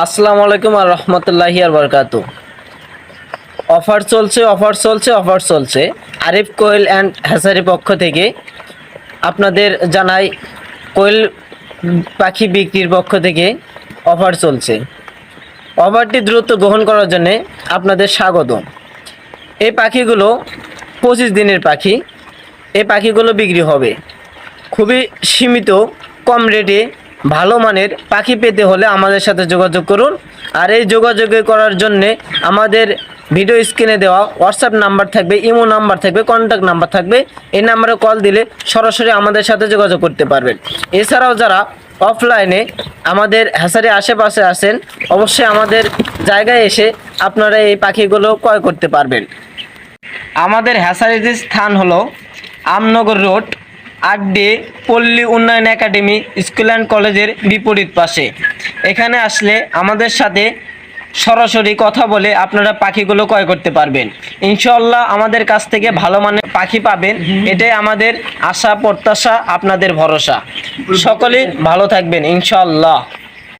আসসালামু আলাইকুম আর রহমতুল্লাহি আর বারাকাতু। অফার চলছে। আরিফ কোয়েল অ্যান্ড হ্যাসারি পক্ষ থেকে আপনাদের জানাই, কোয়েল পাখি বিক্রির পক্ষ থেকে অফার চলছে। অফারটি দ্রুত গ্রহণ করার জন্যে আপনাদের স্বাগত। এই পাখিগুলো 25 দিনের পাখি। এই পাখিগুলো বিক্রি হবে খুবই সীমিত কম রেটে। ভালো মানের পাখি পেতে হলে আমাদের সাথে যোগাযোগ করুন। আর এই যোগাযোগ করার জন্যে আমাদের ভিডিও স্ক্রিনে দেওয়া হোয়াটসঅ্যাপ নাম্বার থাকবে, ইমো নাম্বার থাকবে, কন্ট্যাক্ট নাম্বার থাকবে। এই নাম্বারে কল দিলে সরাসরি আমাদের সাথে যোগাযোগ করতে পারবেন। এছাড়াও যারা অফলাইনে আমাদের হ্যাসারি আশেপাশে আছেন, অবশ্যই আমাদের জায়গায় এসে আপনারা এই পাখিগুলো ক্রয় করতে পারবেন। আমাদের হ্যাসারির স্থান হলো আমনগর রোড, 8D পল্লী উন্নয়ন একাডেমি স্কুল অ্যান্ড কলেজের বিপরীত পাশে। এখানে আসলে আমাদের সাথে সরাসরি কথা বলে আপনারা পাখিগুলো ক্রয় করতে পারবেন। ইনশাআল্লাহ আমাদের কাছ থেকে ভালো মানের পাখি পাবেন, এটাই আমাদের আশা প্রত্যাশা, আপনাদের ভরসা। সকলেই ভালো থাকবেন ইনশাআল্লাহ।